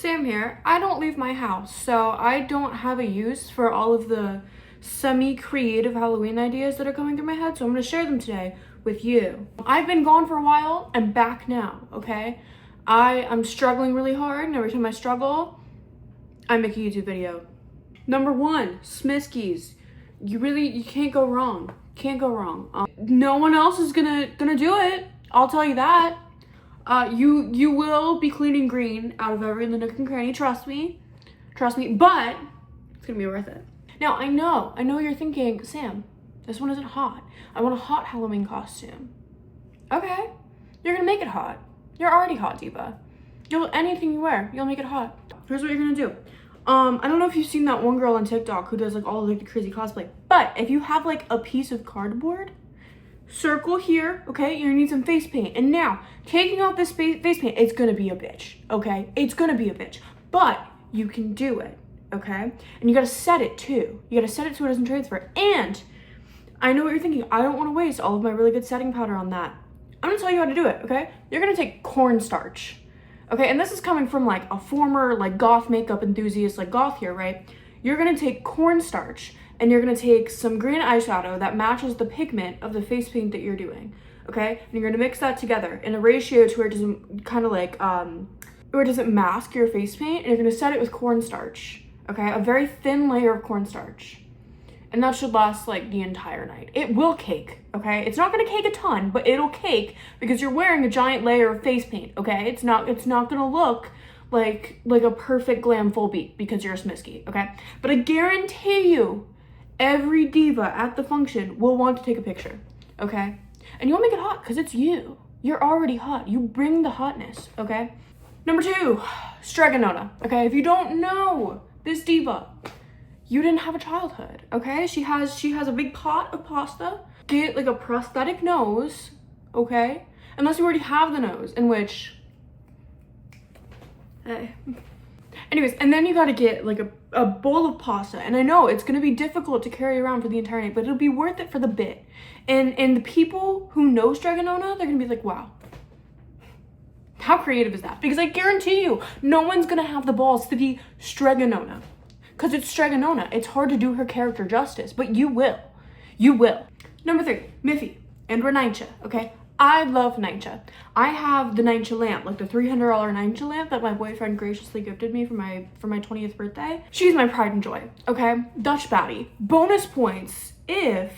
Sam here. I don't leave my house, so I don't have a use for all of the semi-creative Halloween ideas that are coming through my head, so I'm gonna share them today with you. I've been gone for a while. I'm back now, okay? I'm struggling really hard, and every time I struggle, I make a YouTube video. Number one, Smiskies. You can't go wrong. Can't go wrong. No one else is gonna do it. I'll tell you that. You will be cleaning green out of every nook and cranny, trust me, but it's gonna be worth it. Now, I know you're thinking, Sam, this one isn't hot. I want a hot Halloween costume. Okay, you're gonna make it hot. You're already hot, diva. Anything you wear, you'll make it hot. Here's what you're gonna do. I don't know if you've seen that one girl on TikTok who does like all like the crazy cosplay, but if you have like a piece of cardboard, circle here, okay? You're gonna need some face paint. And now, taking off this face paint, it's gonna be a bitch, okay? It's gonna be a bitch, but you can do it, okay? And you gotta set it too. You gotta set it so it doesn't transfer. And I know what you're thinking. I don't wanna waste all of my really good setting powder on that. I'm gonna tell you how to do it, okay? You're gonna take cornstarch, okay? And this is coming from like a former like goth makeup enthusiast, like goth here, right? You're gonna take cornstarch and you're gonna take some green eyeshadow that matches the pigment of the face paint that you're doing, okay? And you're gonna mix that together in a ratio to where it doesn't kind of like, where it doesn't mask your face paint, and you're gonna set it with cornstarch, okay? A very thin layer of cornstarch. And that should last like the entire night. It will cake, okay? It's not gonna cake a ton, but it'll cake because you're wearing a giant layer of face paint, okay? It's not gonna look like a perfect glam full beat because you're a Smiski, okay? But I guarantee you, every diva at the function will want to take a picture, okay? And you'll make it hot because it's you. You're already hot. You bring the hotness, okay? Number two, Stregonona, okay? If you don't know this diva, you didn't have a childhood, okay? She has a big pot of pasta. Get like a prosthetic nose, okay? Unless you already have the nose, in which, hey. Anyways, and then you gotta get like a bowl of pasta. And I know it's gonna be difficult to carry around for the entire night, but it'll be worth it for the bit. And the people who know Stregonona, they're gonna be like, wow, how creative is that? Because I guarantee you, no one's gonna have the balls to be Stregonona. Because it's Stregonona. It's hard to do her character justice, but you will. You will. Number three, Miffy and Renincha, okay? I love Nincha. I have the Nincha lamp, like the $300 Nincha lamp that my boyfriend graciously gifted me for my 20th birthday. She's my pride and joy, okay? Dutch baddie. Bonus points if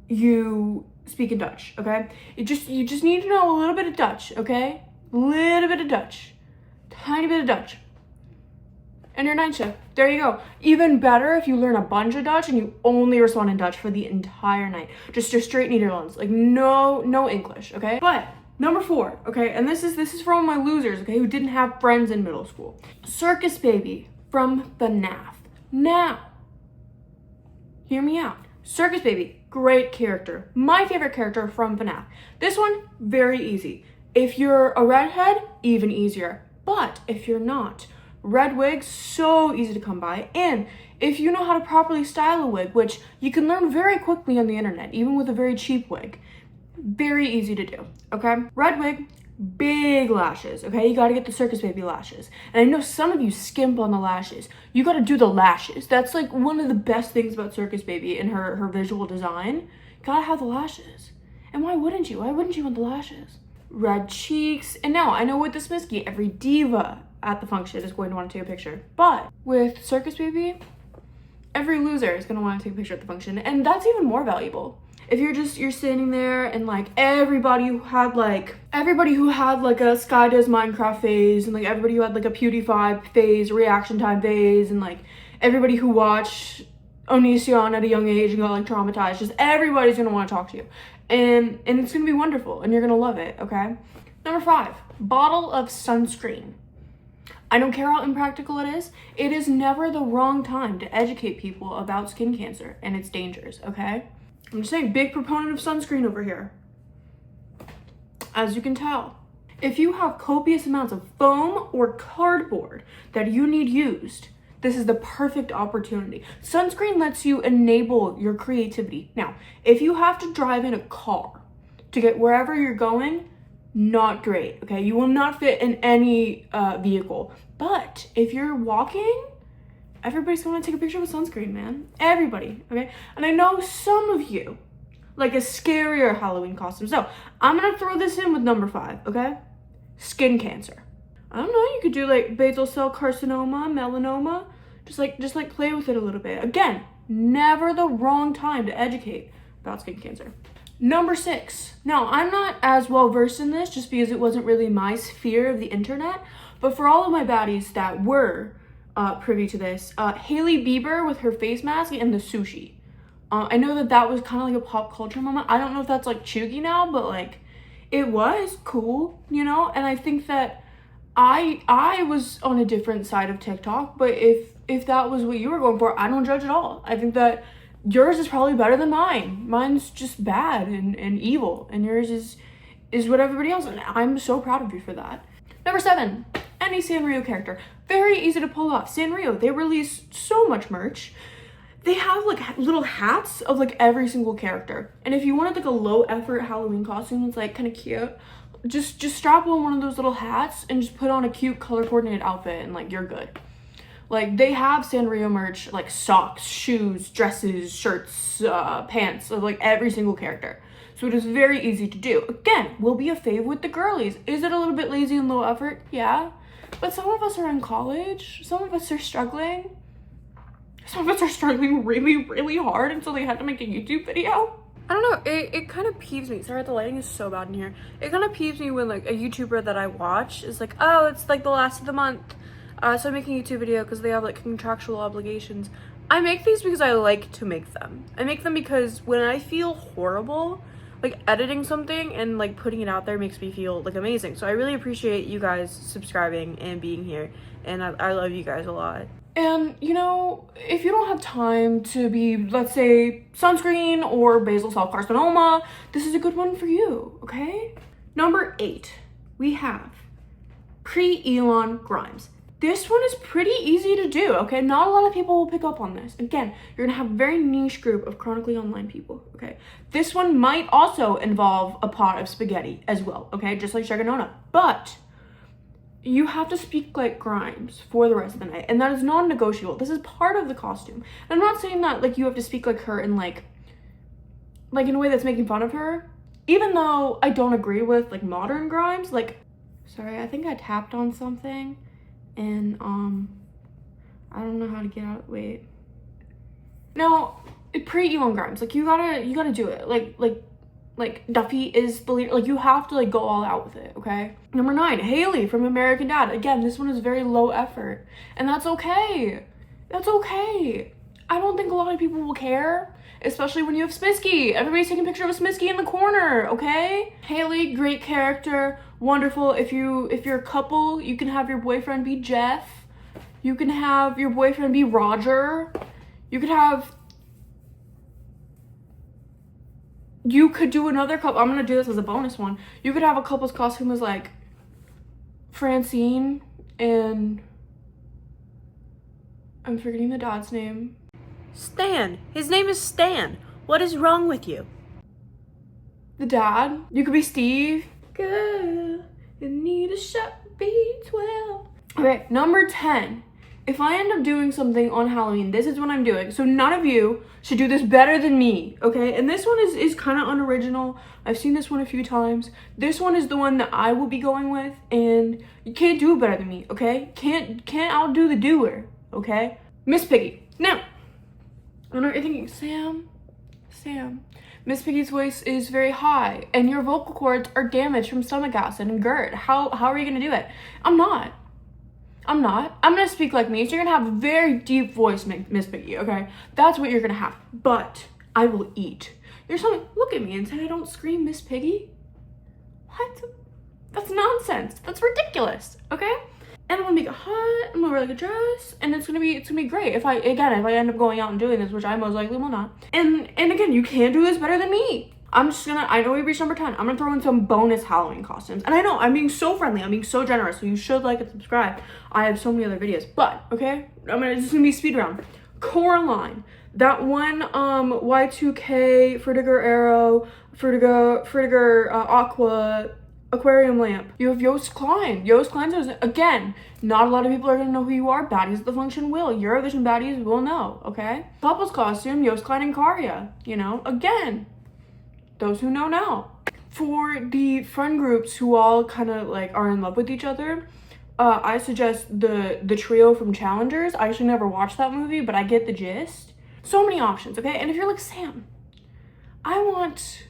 you speak in Dutch, okay? You just need to know a little bit of Dutch, okay? A little bit of Dutch. Tiny bit of Dutch. And you're Nincha. There you go. Even better if you learn a bunch of Dutch and you only respond in Dutch for the entire night. Just your straight Nederlands. Like no English, okay? But number four, okay, and this is for all my losers, okay, who didn't have friends in middle school. Circus Baby from FNAF. Now, hear me out. Circus Baby, great character. My favorite character from FNAF. This one, very easy. If you're a redhead, even easier. But if you're not, red wig, so easy to come by. And if you know how to properly style a wig, which you can learn very quickly on the internet, even with a very cheap wig, very easy to do, okay? Red wig, big lashes, okay? You gotta get the Circus Baby lashes. And I know some of you skimp on the lashes. You gotta do the lashes. That's like one of the best things about Circus Baby in her visual design. You gotta have the lashes. And why wouldn't you? Why wouldn't you want the lashes? Red cheeks. And now, I know with the Smiski, every diva at the function is going to want to take a picture. But with Circus Baby, every loser is going to want to take a picture at the function. And that's even more valuable. If you're standing there and like everybody who had like a Sky Does Minecraft phase, and like everybody who had like a PewDiePie phase, reaction time phase, and like everybody who watched Onision at a young age and got like traumatized, just everybody's going to want to talk to you. And it's going to be wonderful and you're going to love it, okay? Number five, bottle of sunscreen. I don't care how impractical it is never the wrong time to educate people about skin cancer and its dangers, okay? I'm just saying, big proponent of sunscreen over here. As you can tell, if you have copious amounts of foam or cardboard that you need used, this is the perfect opportunity. Sunscreen lets you enable your creativity. Now, if you have to drive in a car to get wherever you're going, not great, okay? You will not fit in any vehicle. But if you're walking, everybody's gonna take a picture with sunscreen, man. Everybody, okay? And I know some of you like a scarier Halloween costume. So I'm gonna throw this in with number 5, okay? Skin cancer. I don't know, you could do like basal cell carcinoma, melanoma. Just like play with it a little bit. Again, never the wrong time to educate about skin cancer. Number 6. Now, I'm not as well versed in this just because it wasn't really my sphere of the internet, but for all of my baddies that were privy to this, Hailey Bieber with her face mask and the sushi. I know that was kind of like a pop culture moment. I don't know if that's like chuggy now, but like it was cool, you know? And I think that I was on a different side of TikTok, but if that was what you were going for, I don't judge at all. I think that yours is probably better than mine. Mine's just bad and evil, and yours is what everybody else, and I'm so proud of you for that. Number 7, any Sanrio character. Very easy to pull off. Sanrio, they release so much merch. They have like little hats of like every single character. And if you wanted like a low effort Halloween costume that's like kind of cute, just strap on one of those little hats and just put on a cute color coordinated outfit and like you're good. Like they have Sanrio merch, like socks, shoes, dresses, shirts, pants of like every single character. So it is very easy to do. Again, will be a fave with the girlies. Is it a little bit lazy and low effort? Yeah. But some of us are in college. Some of us are struggling. Some of us are struggling really, really hard until they had to make a YouTube video. I don't know, it kind of peeves me. Sorry, the lighting is so bad in here. It kind of peeves me when like a YouTuber that I watch is like, oh, it's like the last of the month, so I'm making a YouTube video because they have like contractual obligations. I make these because I like to make them. I make them because when I feel horrible, like editing something and like putting it out there makes me feel like amazing. So I really appreciate you guys subscribing and being here, and I love you guys a lot. And, you know, if you don't have time to be, let's say, sunscreen or basal cell carcinoma, this is a good one for you, okay? Number 8, we have pre-Elon Grimes. This one is pretty easy to do, okay? Not a lot of people will pick up on this. Again, you're gonna have a very niche group of chronically online people, okay? This one might also involve a pot of spaghetti as well, okay? Just like Shaganona, but you have to speak like Grimes for the rest of the night, and that is non-negotiable. This is part of the costume. And I'm not saying that like you have to speak like her in like in a way that's making fun of her, even though I don't agree with like modern Grimes. Like, sorry, I think I tapped on something and I don't know how to get out. Wait. Now, pre-Elon Grimes, like you gotta do it. Like Duffy is the leader. Like you have to like go all out with it, okay? Number 9, Haley from American Dad. Again, this one is very low effort, and that's okay. That's okay. I don't think a lot of people will care, especially when you have Smisky. Everybody's taking a picture of a Smisky in the corner, okay? Haley, great character, wonderful. If you're a couple, you can have your boyfriend be Jeff. You can have your boyfriend be Roger. You could do another couple. I'm gonna do this as a bonus one. You could have a couple's costume as like Francine and I'm forgetting the dad's name. Stan. His name is Stan. What is wrong with you? The dad. You could be Steve. Girl, you need a shot B12. Okay, number 10. If I end up doing something on Halloween, this is what I'm doing. So none of you should do this better than me, okay? And this one is kind of unoriginal. I've seen this one a few times. This one is the one that I will be going with, and you can't do it better than me, okay? Can't outdo the doer, okay? Miss Piggy. Now, I know what you're thinking, Sam. Miss Piggy's voice is very high, and your vocal cords are damaged from stomach acid and GERD. How are you gonna do it? I'm not. I'm gonna speak like me. So you're gonna have a very deep voice, Miss Piggy, okay? That's what you're gonna have. But I will eat. You're telling me, look at me and say I don't scream Miss Piggy? What? That's nonsense. That's ridiculous, okay? And I'm gonna make it hot, I'm gonna wear like a dress, and it's gonna be great. If I end up going out and doing this, which I most likely will not. And again, you can't do this better than me. I know we reached number 10. I'm gonna throw in some bonus Halloween costumes. And I know, I'm being so friendly, I'm being so generous, so you should like and subscribe. I have so many other videos, but, okay? It's gonna be speed round. Coraline, that one, Y2K, Fritiger Arrow, Fritiger Aqua aquarium lamp. You have Yost Klein. Yost Klein says, again, not a lot of people are gonna know who you are. Baddies at the function will. Eurovision baddies will know, okay? Couple's costume, Yost Klein and Karya. You know, again, those who know. For the friend groups who all kind of like are in love with each other, I suggest the trio from Challengers. I actually never watched that movie, but I get the gist. So many options, okay? And if you're like, Sam, I want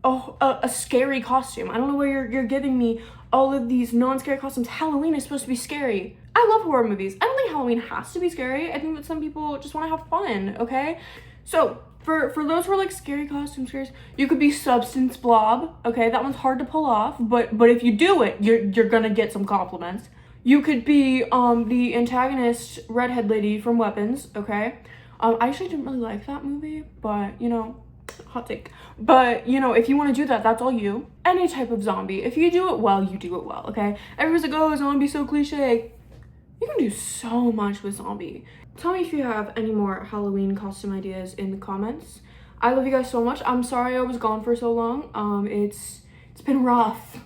a scary costume. I don't know where you're giving me all of these non-scary costumes. Halloween is supposed to be scary. I love horror movies. I don't think Halloween has to be scary. I think that some people just want to have fun, okay? So for those who are like scary costumes, you could be Substance Blob, okay? That one's hard to pull off, but if you do it, you're gonna get some compliments. You could be the antagonist redhead lady from Weapons, okay? I actually didn't really like that movie, but you know, hot take. But you know, if you want to do that, that's all you. Any type of zombie, if you do it well, you do it well, okay? Everyone's like, oh, zombie so cliche. You can do so much with zombie. Tell me if you have any more Halloween costume ideas in the comments. I love you guys so much. I'm sorry I was gone for so long. It's been rough.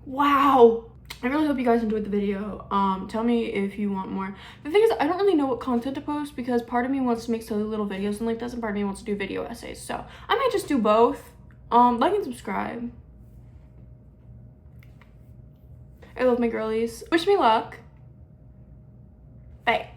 Wow. I really hope you guys enjoyed the video. Tell me if you want more. The thing is, I don't really know what content to post because part of me wants to make silly little videos and like this, and part of me wants to do video essays. So I might just do both. Like and subscribe. I love my girlies. Wish me luck. Bye.